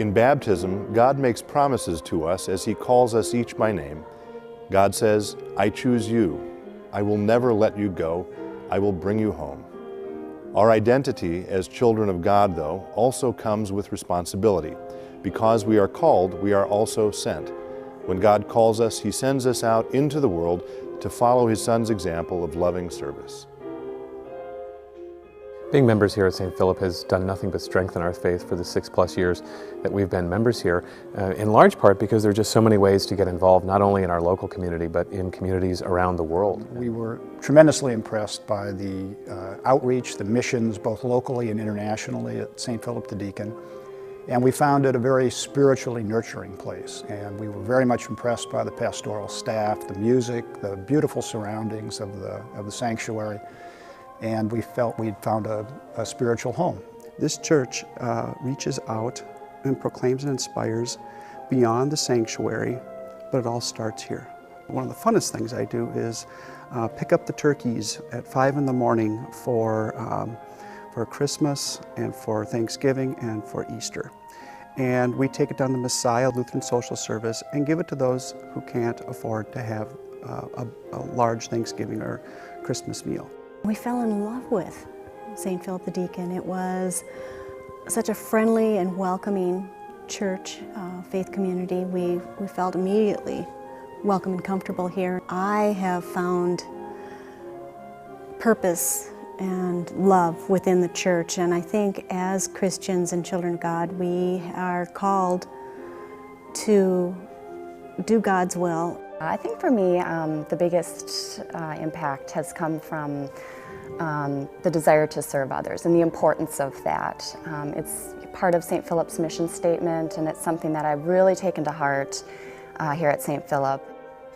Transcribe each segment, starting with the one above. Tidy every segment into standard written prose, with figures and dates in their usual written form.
In baptism, God makes promises to us as He calls us each by name. God says, "I choose you. I will never let you go. I will bring you home." Our identity as children of God, though, also comes with responsibility. Because we are called, we are also sent. When God calls us, He sends us out into the world to follow His Son's example of loving service. Being members here at St. Philip has done nothing but strengthen our faith for the 6+ years that we've been members here, in large part because there are just so many ways to get involved, not only in our local community, but in communities around the world. We were tremendously impressed by the outreach, the missions, both locally and internationally at St. Philip the Deacon. And we found it a very spiritually nurturing place. And we were very much impressed by the pastoral staff, the music, the beautiful surroundings of the sanctuary. And we felt we'd found a spiritual home. This church reaches out and proclaims and inspires beyond the sanctuary, but it all starts here. One of the funnest things I do is pick up the turkeys at 5 in the morning for Christmas and for Thanksgiving and for Easter. And we take it down to Messiah Lutheran Social Service and give it to those who can't afford to have a large Thanksgiving or Christmas meal. We fell in love with St. Philip the Deacon. It was such a friendly and welcoming church, faith community. We felt immediately welcome and comfortable here. I have found purpose and love within the church, and I think as Christians and children of God, we are called to do God's will. I think for me, the biggest impact has come from the desire to serve others and the importance of that. It's part of St. Philip's mission statement, and it's something that I've really taken to heart here at St. Philip.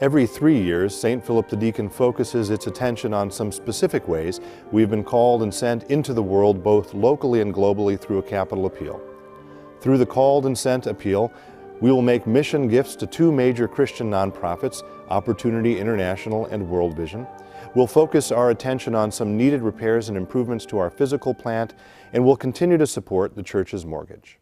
Every 3 years, St. Philip the Deacon focuses its attention on some specific ways we've been called and sent into the world both locally and globally through a capital appeal. Through the Called and Sent appeal, we will make mission gifts to 2 major Christian nonprofits, Opportunity International and World Vision. We'll focus our attention on some needed repairs and improvements to our physical plant, and we'll continue to support the church's mortgage.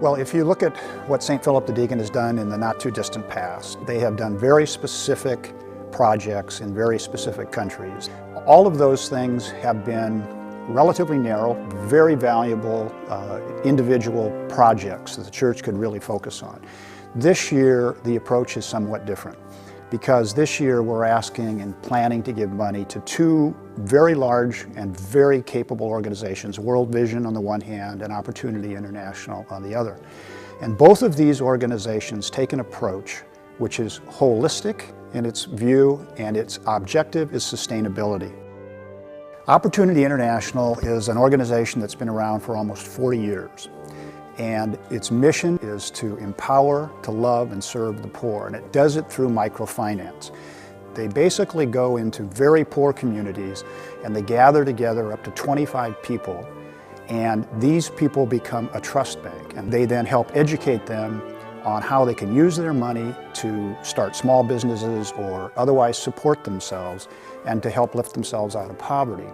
Well, if you look at what St. Philip the Deacon has done in the not too distant past, they have done very specific projects in very specific countries. All of those things have been relatively narrow, very valuable individual projects that the church could really focus on. This year, the approach is somewhat different, because this year we're asking and planning to give money to 2 very large and very capable organizations, World Vision on the one hand and Opportunity International on the other. And both of these organizations take an approach which is holistic in its view, and its objective is sustainability. Opportunity International is an organization that's been around for almost 40 years. And its mission is to empower, to love, and serve the poor. And it does it through microfinance. They basically go into very poor communities and they gather together up to 25 people. And these people become a trust bank. And they then help educate them on how they can use their money to start small businesses or otherwise support themselves and to help lift themselves out of poverty.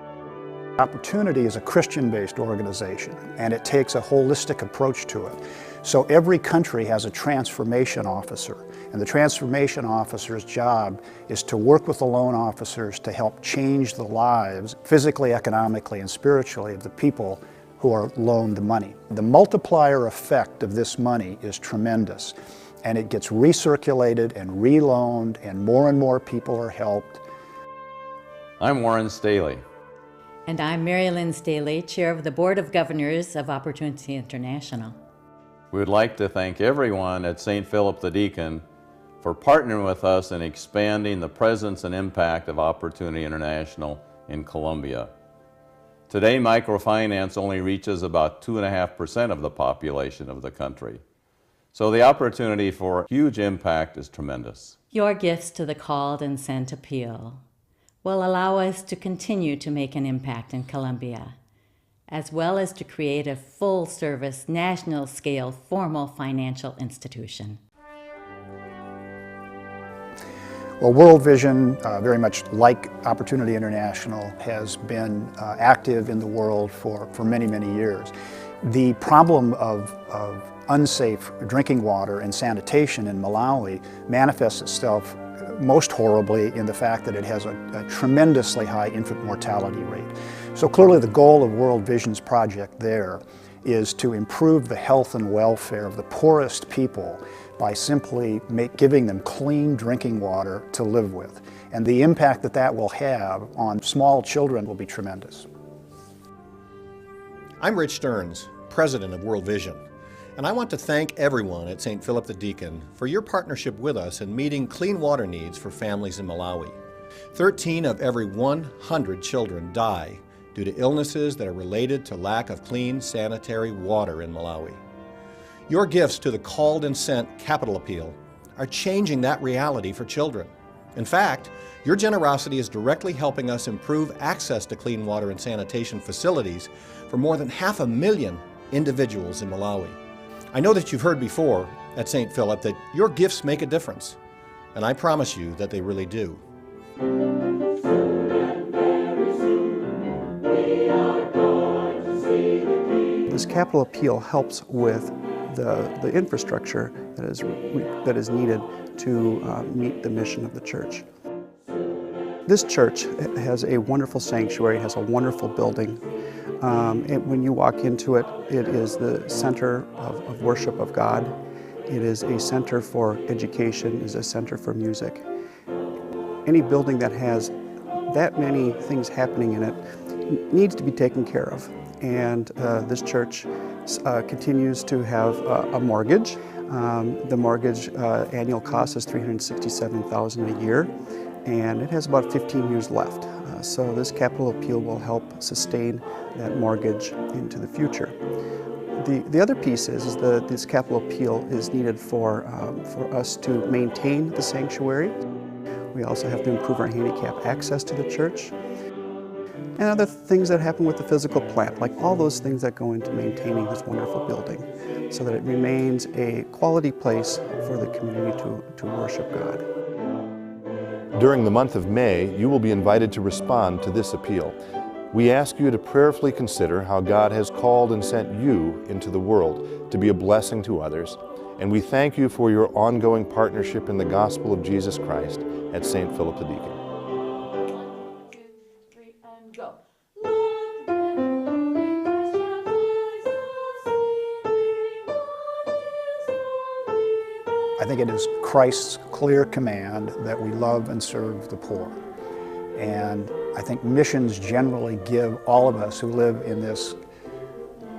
Opportunity is a Christian-based organization, and it takes a holistic approach to it. So every country has a transformation officer, and the transformation officer's job is to work with the loan officers to help change the lives, physically, economically, and spiritually, of the people who are loaned the money. The multiplier effect of this money is tremendous, and it gets recirculated and reloaned, and more people are helped. I'm Warren Staley. And I'm Mary Lynn Staley, Chair of the Board of Governors of Opportunity International. We would like to thank everyone at St. Philip the Deacon for partnering with us in expanding the presence and impact of Opportunity International in Colombia. Today, microfinance only reaches about 2.5% of the population of the country. So the opportunity for huge impact is tremendous. Your gifts to the Called and Sent appeal will allow us to continue to make an impact in Colombia, as well as to create a full-service, national-scale, formal financial institution. Well, World Vision, very much like Opportunity International, has been active in the world for many years. The problem of unsafe drinking water and sanitation in Malawi manifests itself most horribly in the fact that it has a tremendously high infant mortality rate. So clearly the goal of World Vision's project there is to improve the health and welfare of the poorest people by simply giving them clean drinking water to live with. And the impact that that will have on small children will be tremendous. I'm Rich Stearns, President of World Vision, and I want to thank everyone at St. Philip the Deacon for your partnership with us in meeting clean water needs for families in Malawi. 13 of every 100 children die due to illnesses that are related to lack of clean sanitary water in Malawi. Your gifts to the Called and Sent Capital Appeal are changing that reality for children. In fact, your generosity is directly helping us improve access to clean water and sanitation facilities for more than 500,000 individuals in Malawi. I know that you've heard before at St. Philip that your gifts make a difference, and I promise you that they really do. This capital appeal helps with the infrastructure that is needed to meet the mission of the church. This church has a wonderful sanctuary, has a wonderful building. And when you walk into it, it is the center of worship of God. It is a center for education, it is a center for music. Any building that has that many things happening in it needs to be taken care of. And this church continues to have a mortgage. The mortgage annual cost is $367,000 a year, and it has about 15 years left. So this capital appeal will help sustain that mortgage into the future. The other piece is that this capital appeal is needed for us to maintain the sanctuary. We also have to improve our handicap access to the church. And other things that happen with the physical plant, like all those things that go into maintaining this wonderful building so that it remains a quality place for the community to worship God. During the month of May, you will be invited to respond to this appeal. We ask you to prayerfully consider how God has called and sent you into the world to be a blessing to others, and we thank you for your ongoing partnership in the gospel of Jesus Christ at St. Philip the Deacon. I think it is Christ's clear command that we love and serve the poor. And I think missions generally give all of us who live in this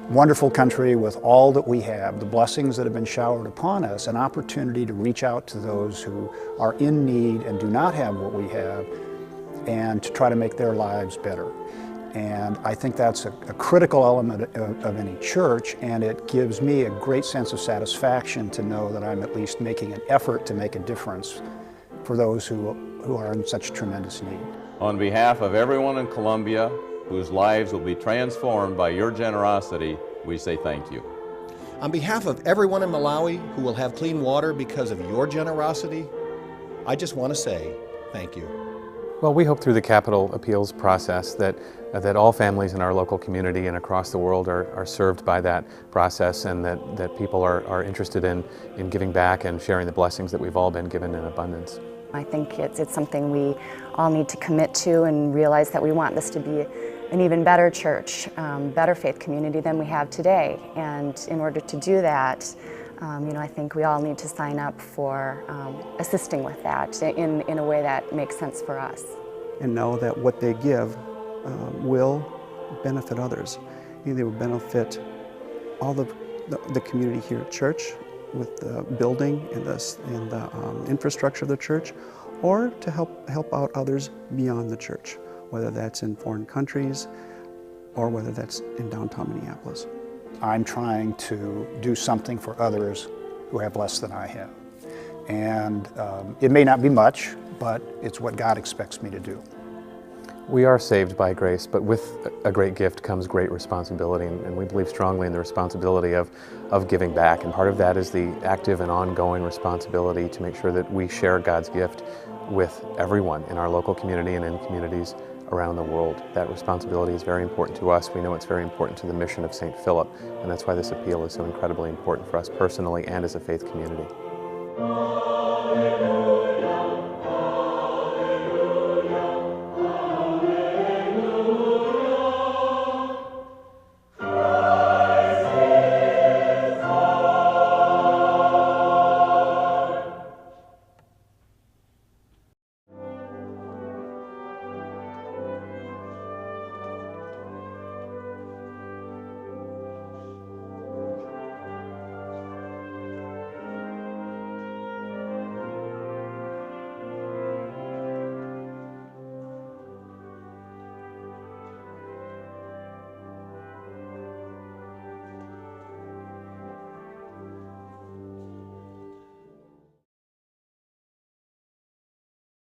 wonderful country with all that we have, the blessings that have been showered upon us, an opportunity to reach out to those who are in need and do not have what we have, and to try to make their lives better. And I think that's a critical element of any church, and it gives me a great sense of satisfaction to know that I'm at least making an effort to make a difference for those who are in such tremendous need. On behalf of everyone in Colombia whose lives will be transformed by your generosity, we say thank you. On behalf of everyone in Malawi who will have clean water because of your generosity, I just want to say thank you. Well, we hope through the capital appeals process that all families in our local community and across the world are served by that process, and that people are interested in giving back and sharing the blessings that we've all been given in abundance. I think it's something we all need to commit to and realize that we want this to be an even better church, better faith community than we have today. And in order to do that, I think we all need to sign up for assisting with that in a way that makes sense for us. And know that what they give will benefit others. Either they will benefit all the community here at church with the building and the infrastructure of the church, or to help out others beyond the church, whether that's in foreign countries or whether that's in downtown Minneapolis. I'm trying to do something for others who have less than I have. And it may not be much, but it's what God expects me to do. We are saved by grace, but with a great gift comes great responsibility, and we believe strongly in the responsibility of giving back. And part of that is the active and ongoing responsibility to make sure that we share God's gift with everyone in our local community and in communities around the world. That responsibility is very important to us. We know it's very important to the mission of St. Philip, and that's why this appeal is so incredibly important for us personally and as a faith community.